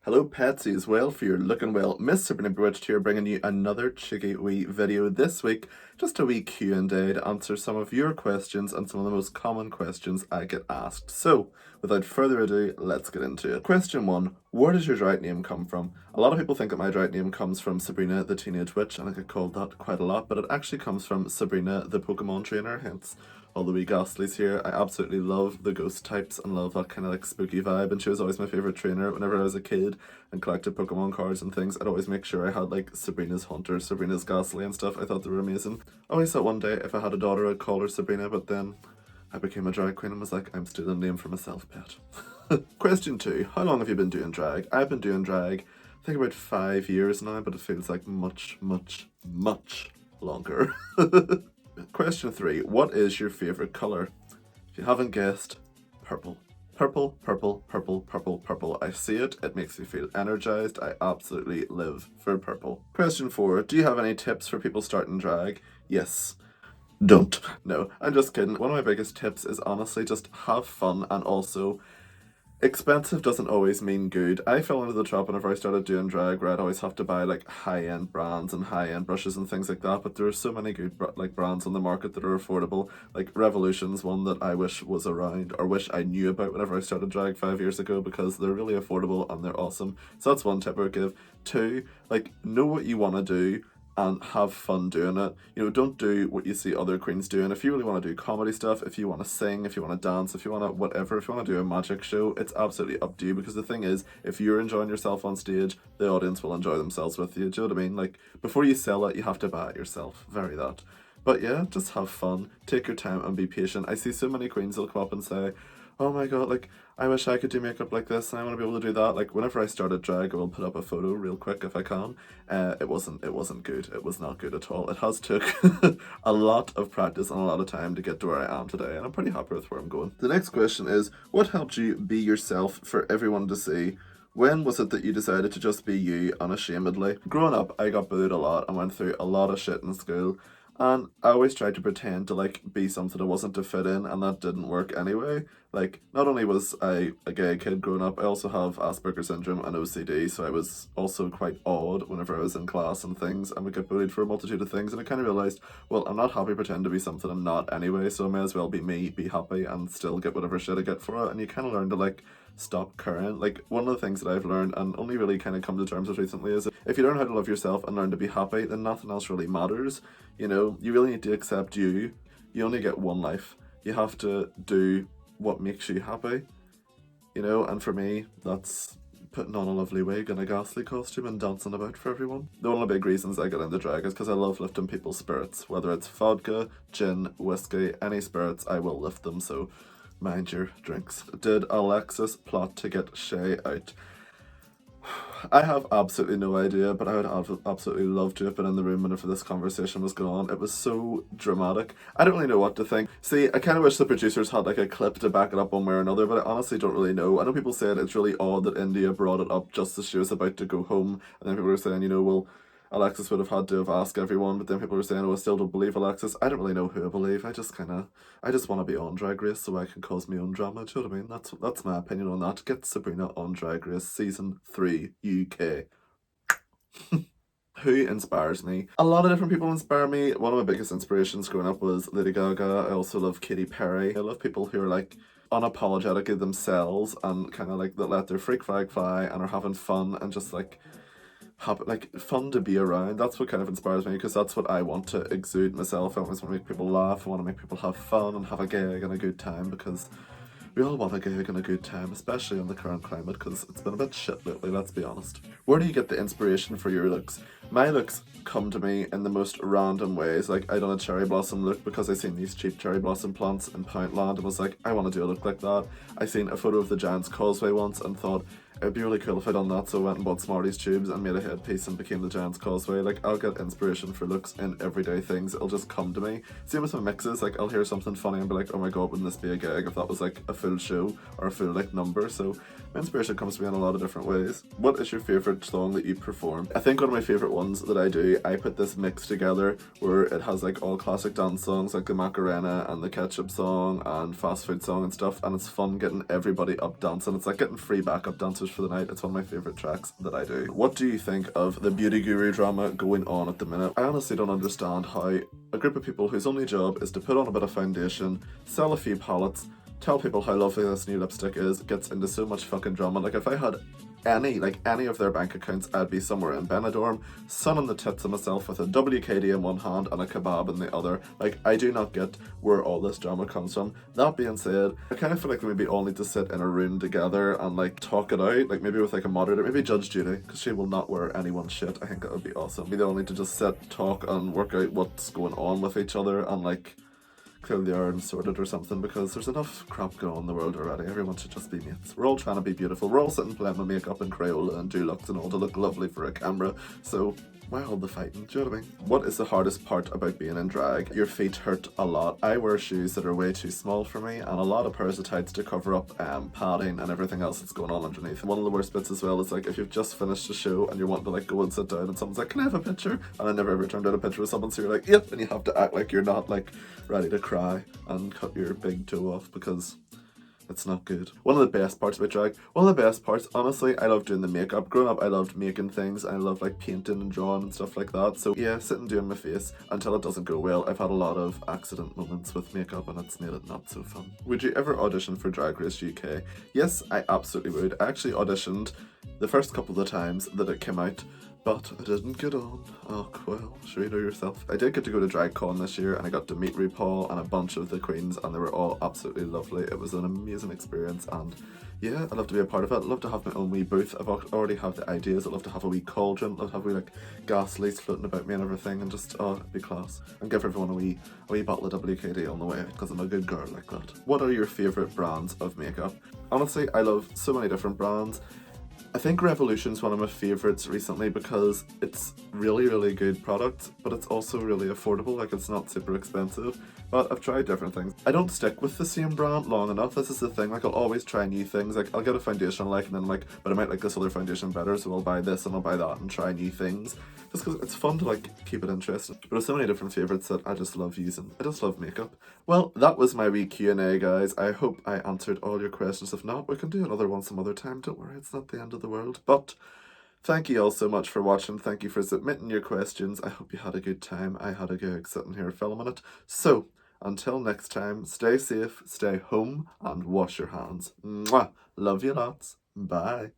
Hello Patsies, well for your looking well. Miss Sabrina Bewitched here bringing you another cheeky wee video this week. Just a wee Q&A to answer some of your questions and some of the most common questions I get asked. So, without further ado, let's get into it. Question 1, where does your drag name come from? A lot of people think that my drag name comes from Sabrina the Teenage Witch, and I get called that quite a lot, but it actually comes from Sabrina the Pokemon Trainer, hence all the wee ghastlies here. I absolutely love the ghost types and love that kind of like spooky vibe, and she was always my favourite trainer whenever I was a kid and collected Pokemon cards and things. I'd always make sure I had like Sabrina's Hunter, Sabrina's Ghastly and stuff. I thought they were amazing. I always thought one day if I had a daughter I'd call her Sabrina, but then I became a drag queen and was like, I'm stealing a name for myself, pet. Question 2, how long have you been doing drag? I've been doing drag I think about 5 years now, but it feels like much longer. Question 3, what is your favourite colour? If you haven't guessed, purple. Purple, purple, purple, purple, purple. I see it, it makes me feel energized. I absolutely live for purple. Question 4, do you have any tips for people starting drag? Yes. Don't. No, I'm just kidding. One of my biggest tips is honestly just have fun, and also expensive doesn't always mean good. I fell into the trap whenever I started doing drag where I'd always have to buy like high-end brands and high-end brushes and things like that, but there are so many good brands on the market that are affordable. Like Revolution's one that I wish was around, or wish I knew about whenever I started drag 5 years ago, because they're really affordable and they're awesome. So that's one tip I would give. 2, like, know what you want to do and have fun doing it. You know, don't do what you see other queens doing. If you really want to do comedy stuff, if you want to sing, if you want to dance, if you want to whatever, if you want to do a magic show, it's absolutely up to you, because the thing is, if you're enjoying yourself on stage, the audience will enjoy themselves with you. Do you know what I mean? Like, before you sell it, you have to buy it yourself. Very that. But yeah, just have fun, take your time and be patient. I see so many queens that'll come up and say, oh my god, like, I wish I could do makeup like this and I want to be able to do that. Like, whenever I started drag, I will put up a photo real quick if I can. It wasn't good. It was not good at all. It has took a lot of practice and a lot of time to get to where I am today, and I'm pretty happy with where I'm going. The next question is, what helped you be yourself for everyone to see? When was it that you decided to just be you unashamedly? Growing up, I got bullied a lot and went through a lot of shit in school. And I always tried to pretend to like be something I wasn't to fit in, and that didn't work anyway. Like, not only was I a gay kid growing up, I also have Asperger's syndrome and OCD, so I was also quite odd whenever I was in class and things, and would get bullied for a multitude of things, and I kind of realised, well, I'm not happy pretending to be something I'm not anyway, so I may as well be me, be happy, and still get whatever shit I get for it, and you kind of learn to like stop caring. Like, one of the things that I've learned and only really kind of come to terms with recently is if you learn how to love yourself and learn to be happy, then nothing else really matters. You know, you really need to accept you. You only get one life. You have to do what makes you happy, you know, and for me, that's putting on a lovely wig and a ghastly costume and dancing about for everyone. One of the big reasons I get into drag is because I love lifting people's spirits. Whether it's vodka, gin, whiskey, any spirits, I will lift them, so mind your drinks. Did Alexis plot to get Shay out? I have absolutely no idea, but I would have absolutely love to have been in the room whenever this conversation was going on. It was so dramatic. I don't really know what to think. See, I kind of wish the producers had like a clip to back it up one way or another, but I honestly don't really know. I know people said it's really odd that India brought it up just as she was about to go home, and then people were saying, you know, well, Alexis would have had to have asked everyone, but then people were saying, oh, I still don't believe Alexis. I don't really know who I believe. I just want to be on Drag Race so I can cause my own drama. Do you know what I mean? That's my opinion on that. Get Sabrina on Drag Race Season 3 UK. Who inspires me? A lot of different people inspire me. One of my biggest inspirations growing up was Lady Gaga. I also love Katy Perry. I love people who are like unapologetically themselves and kind of like that let their freak flag fly and are having fun and just like fun to be around. That's what kind of inspires me, because that's what I want to exude myself. I always want to make people laugh. I want to make people have fun and have a gig and a good time, because we all want a gig and a good time, especially in the current climate, because it's been a bit shit lately, let's be honest. Where do you get the inspiration for your looks? My looks come to me in the most random ways. Like, I done a cherry blossom look because I seen these cheap cherry blossom plants in Poundland and was like, I want to do a look like that. I seen a photo of the Giant's Causeway once and thought, it'd be really cool if I done that, so I went and bought Smarties tubes and made a headpiece and became the Giant's Causeway. Like, I'll get inspiration for looks in everyday things. It'll just come to me. Same with my mixes. Like, I'll hear something funny and be like, oh my god, wouldn't this be a gig if that was like a full show or a full like number? So my inspiration comes to me in a lot of different ways. What is your favourite song that you perform? I think one of my favourite ones that I do, I put this mix together where it has like all classic dance songs like the Macarena and the Ketchup song and Fast Food song and stuff, and it's fun getting everybody up dancing. It's like getting free backup dancers message for the night. It's one of my favourite tracks that I do. What do you think of the beauty guru drama going on at the minute? I honestly don't understand how a group of people whose only job is to put on a bit of foundation, sell a few palettes, tell people how lovely this new lipstick is, gets into so much fucking drama. Like, if I had any of their bank accounts, I'd be somewhere in Benidorm, sunning the tits of myself with a WKD in one hand and a kebab in the other. Like, I do not get where all this drama comes from. That being said, I kind of feel like we maybe all need to sit in a room together and like talk it out, like maybe with like a moderator, maybe Judge Judy, because she will not wear anyone's shit. I think that would be awesome. We all need to just sit, talk, and work out what's going on with each other and like clearly they are sorted or something, because there's enough crap going on in the world already. Everyone should just be mates. We're all trying to be beautiful. We're all sitting playing with makeup and Crayola and Dulux and all to look lovely for a camera. So why all the fighting? Do you know what I mean? What is the hardest part about being in drag? Your feet hurt a lot. I wear shoes that are way too small for me and a lot of pairs of tights to cover up padding and everything else that's going on underneath. One of the worst bits as well is like if you've just finished a show and you're wanting to like go and sit down and someone's like, can I have a picture? And I never ever turned out a picture with someone, so you're like, yep, and you have to act like you're not like ready to cry and cut your big toe off because it's not good. One of the best parts about drag, one of the best parts, honestly, I love doing the makeup. Growing up, I loved making things. I love like painting and drawing and stuff like that. So yeah, sitting doing my face until it doesn't go well. I've had a lot of accident moments with makeup and it's made it not so fun. Would you ever audition for Drag Race UK? Yes, I absolutely would. I actually auditioned the first couple of the times that it came out, but I didn't get on. Oh, well, sure you know yourself. I did get to go to DragCon this year and I got to meet RuPaul and a bunch of the queens and they were all absolutely lovely. It was an amazing experience and yeah, I'd love to be a part of it. I'd love to have my own wee booth. I've already have the ideas. I'd love to have a wee cauldron. I'd love to have wee like gas lights floating about me and everything and just, oh, it'd be class. And give everyone a wee bottle of WKD on the way because I'm a good girl like that. What are your favourite brands of makeup? Honestly, I love so many different brands. I think Revolution's one of my favourites recently because it's really, really good product, but it's also really affordable, like it's not super expensive. But I've tried different things. I don't stick with the same brand long enough, this is the thing, like I'll always try new things, like I'll get a foundation I like and then like, but I might like this other foundation better, so I'll buy this and I'll buy that and try new things. Just because it's fun to like keep it interesting. But there's so many different favourites that I just love using. I just love makeup. Well, that was my wee Q&A, guys. I hope I answered all your questions. If not, we can do another one some other time. Don't worry, it's not the end of the world. But thank you all so much for watching. Thank you for submitting your questions. I hope you had a good time. I had a gig sitting here filming it. So, until next time, stay safe, stay home, and wash your hands. Mwah! Love you lots. Bye.